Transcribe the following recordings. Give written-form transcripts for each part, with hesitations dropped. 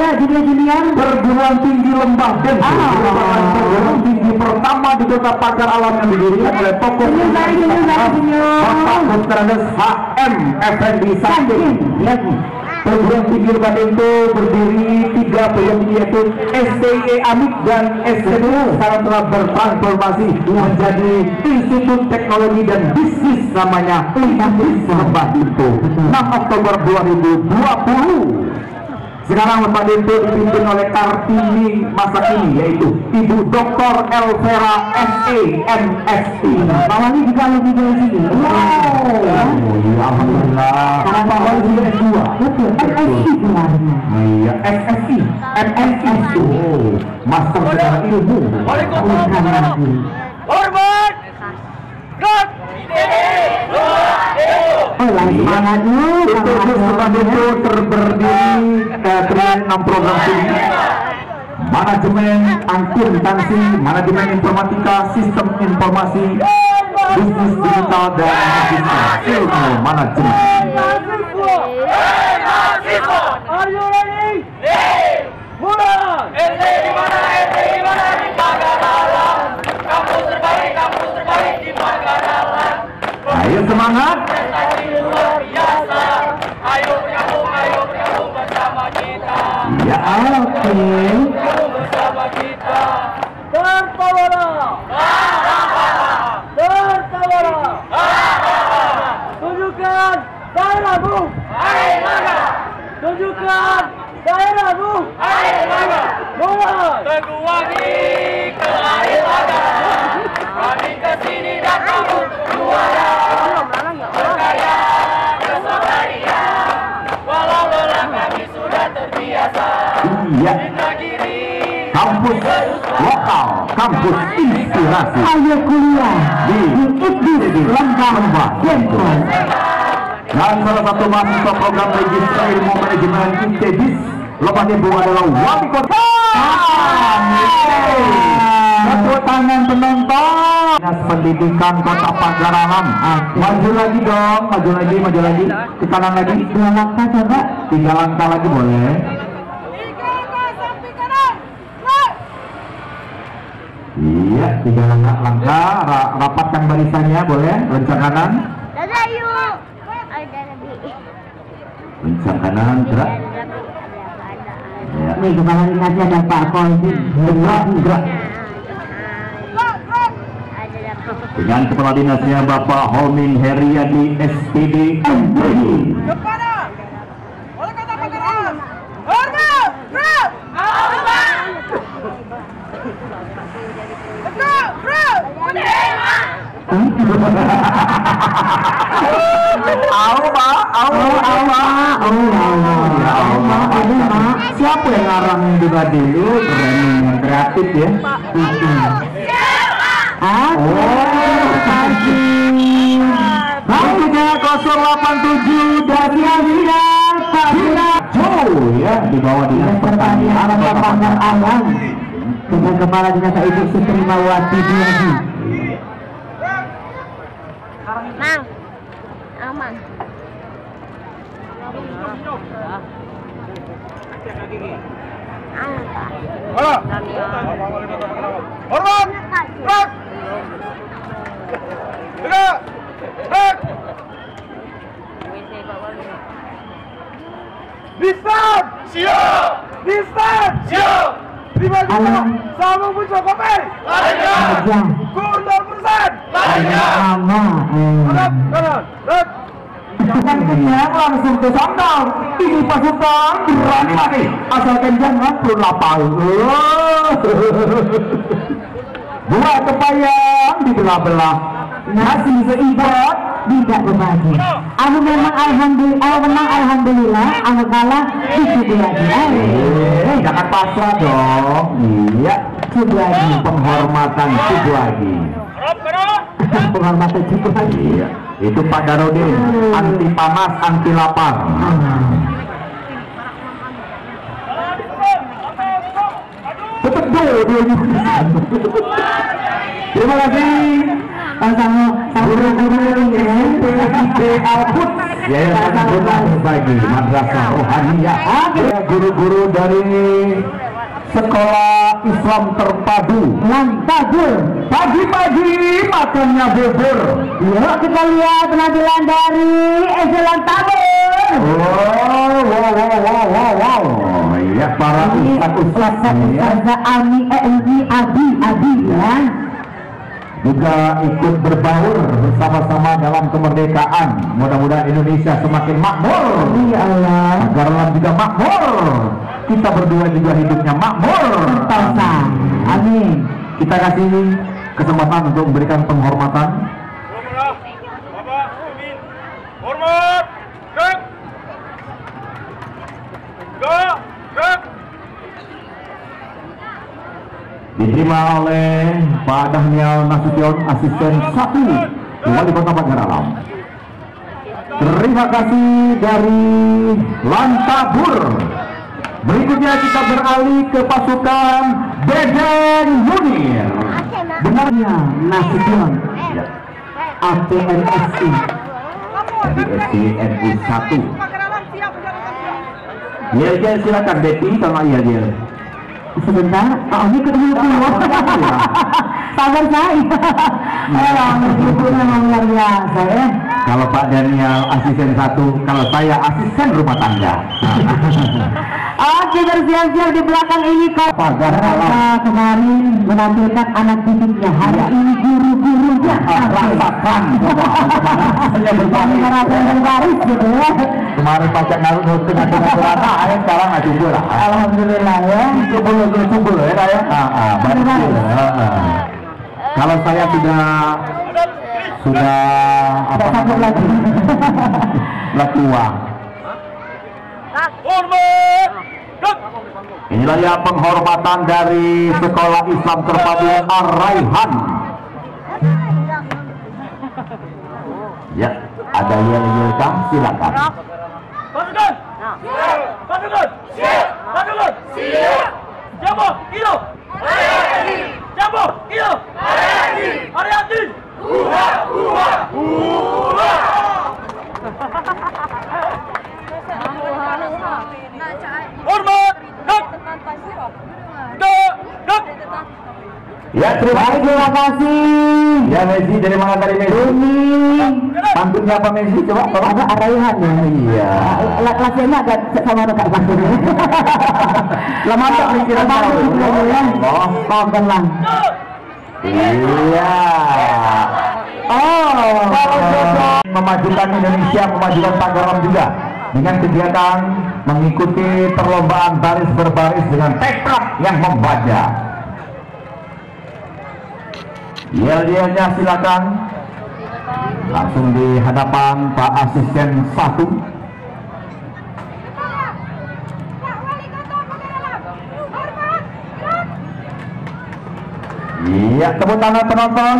ya junior perguruan tinggi Lembah Densu perguruan tinggi pertama di Kota Pagar Alam yang didirikan oleh tokoh Bapak Dr. HM Effendi Sakin. Perguruan tinggi Lembah Densu berdiri 3 perguruan tinggi yaitu STI Amik dan STU sekarang telah bertransformasi menjadi Institut Teknologi dan Bisnis namanya Institut Lembah Densu 6 Oktober 2020. Sekarang Lembah Densu dipimpin oleh Kartini masa kini yaitu Ibu Dr. Elvera SE MSI. Bawahnya juga lebih dari sini. Wow. Ya alhamdulillah. Karena bawahnya juga S2. Betul. MSI gelarnya. Iya SSI MSI. Oh, Master Sejarah Ilmu. Hormat. Gerak. Semangat dulu. Itu Lembah Densu terberdiri dari 6 program studi: manajemen akuntansi, manajemen informatika, sistem informasi, bisnis digital dan ilmu manajemen. Are you ready? Mulai. RT di mana? RT di mana? Di Pagaralan. Kampus terbaik di Pagaralan. Ayo semangat. Prestasi luar biasa. Ayo bergabung bersama kita. Ya oke. Bergabung bersama kita. Tertawalah. Tertawalah. Tunjukkan daerahmu. Air Laga. Tunjukkan daerahmu. Air Laga. Mulai. Teguwangi ke Air Laga. Kami kesini dan kamu juara. Berkarya kesadaria. Walau lelah kami sudah terbiasa. Iya. Indragiri. Kampus lokal, kampus inspirasi. Ayo kuliah Di ITBIS Lembah Densu. Dan salah satu mahasiswa program Register Ilmu Manajemen ITBIS Lembah Densu adalah wali kota. Tepuk tangan penonton. Dinas Pendidikan Kota Pagar Alam. Maju lagi dong, maju lagi. Ke kanan lagi. 2 langkah coba. 3 langkah lagi boleh. Iya, 3 langkah. Rapatkan barisannya boleh. Lencang kanan. Dadah yuk. Ada lebih. Lencang kanan, gerak. Ya. Nih kepala dinasnya ada Pak Kolbin. Gerak. Dengan kepala dinasnya Bapak Homin Heriadi SPD MPI. Kepada Wali Kota Pagaralan. Hormat. Gerak. Gerak. Siapa yang ngarang di Badilu? Keren, kreatif ya. Waktunya 087 dari Asia Jo ya di bawah dinas pertanian Kota Pagar Alam dengan kepala dinas Ibu Sutrimawati Diagi. Mang. Aman. Hormat. Gerak. Gerak. Gerak. Distan. Siap. Distan. Siap. Terima kasih. Sambung muncul kopi. Lainnya. Kundur persen. Lainnya. Gerak. Gerak. Gerak. Jangan kenyang langsung ke sandal. Ini pasukan berani mati. Asalkan jangan turun lapar. Buat kepayang dibelah-belah. Nasi seibat tidak berbagi. Anu memang alhamdulillah, anu kalah itu lagi. Jangan pasrah dong. Iya. Lagi. Penghormatan lagi. Penghormatan lagi. Iya. Itu Pak Darudin, anti panas, anti lapar. Tetap dulu. Terima kasih. Sama guru-guru SMP Output Yayasan Guna Bagi Madrasah Rohaniyah. Guru-guru dari Sekolah Islam Terpadu Lantabur. pagi-pagi makannya bubur. Yuk kita lihat penampilan dari SD Lantabur. Wow. Ya para Ustazah Abi ya. juga ikut berbaur bersama-sama dalam kemerdekaan. Mudah-mudahan Indonesia semakin makmur. Ya Allah. Agar Allah juga makmur. Kita berdua juga hidupnya makmur. Sentosa. Amin. Kita kasih kesempatan untuk memberikan penghormatan. Bapak, Amin. Hormat. Gek. Gek. Diterima oleh Pak Daniel Nasution, asisten 1 Wali Kota Pagar Alam. Terima kasih dari Lantabur. Berikutnya kita beralih ke pasukan Bedeng Munir. Benarnya Nasution Ya, APNSI. dari SDNU 1. Yel, silakan Betty sama Yel. Sebentar, Pak Oni ketemu keluar. Sabar saya. Itu memang luar biasa ya. Kalau Pak Daniel asisten 1, kalau saya asisten rumah tangga. Oke, bersiap-siap di belakang ini Pagar Alam kemarin menampilkan anak didiknya. Hari ini guru-gurunya. Rasakan. Saya Kami merasakan berbaris gitu ya. kemarin pajak naruh dengan anak, sekarang nggak cukup lah. Alhamdulillah ya. Cukup ya saya. Baik. Kalau saya sudah apa Satu lagi. lah tua. Hormat. Gek. Inilah ya penghormatan dari Sekolah Islam Terpadu Ar-Raihan. Ya, ada Yel kah? Silakan. Pasukan. Pasukan. Pasukan. Jambo, kilo. Jambo, kilo. Ariati. Hormat. Gek. Gek. Ya, terima kasih. Ya, Messi dari mana tadi Messi? Pantunnya apa Messi? Coba, Ada Ar-Raihan ya. Iya. Lasiannya agak sama dekat pantunnya. Lama tak pikiran Lama tahu. ya. Oh, Maafkan lah. iya. Memajukan Indonesia, memajukan Pagar Alam juga dengan kegiatan mengikuti perlombaan baris berbaris dengan tekad yang membaja. Yel-yelnya silakan langsung di hadapan Pak Asisten 1. Iya, tepuk tangan penonton.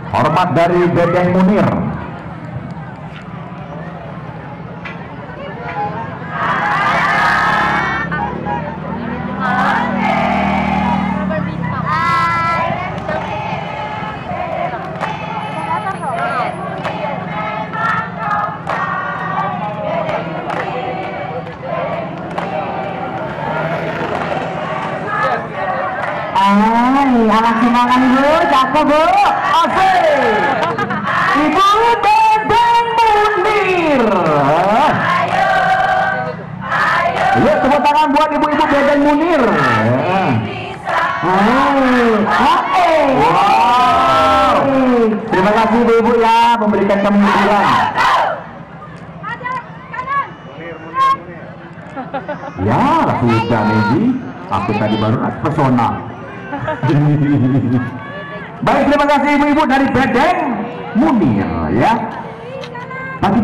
Hormat dari Bedeng Munir. Anak semangat Bu, cakep Bu. Asik. Ibu Bedeng Munir. Ya, tepuk tangan buat ibu-ibu Bedeng Munir. Wow. Terima kasih ibu-ibu ya memberikan kami hiburan. Ya, sudah Neji. Aku tadi baru pesona. Baik, terima kasih ibu-ibu dari Bedeng Munir ya. Bagi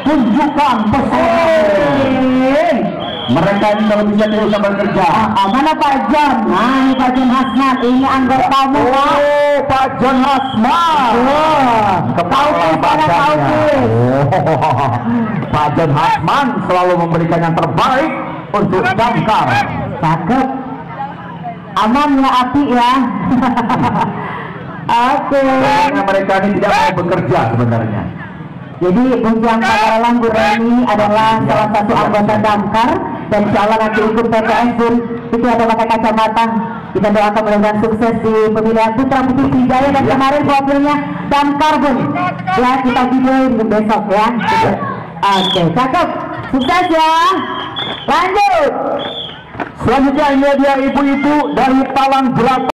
tunjukkan pesona. Mereka ini kalau bisa terus bekerja. Mana Pak John? Nah, ini Pak John Hasnat, ini anggotamu. Oh, Pak John Hasman. Kepala badannya. Pak John Hasman selalu memberikan yang terbaik untuk damkar. Cakep. Aman ya api ya. Oke. Karena mereka ini tidak mau bekerja sebenarnya. Jadi Bujang Pagaralang Bu Reni adalah salah satu anggota damkar dan insya Allah nanti ikut PPS pun itu ada pakai kacamata. Kita doakan mudah-mudahan sukses di pemilihan putra putri Sriwijaya dan kemarin profilnya damkar pun ya kita videoin besok ya. Oke, cakep, sukses ya. Lanjut. Selanjutnya ini dia ibu-ibu dari Talang Jelata.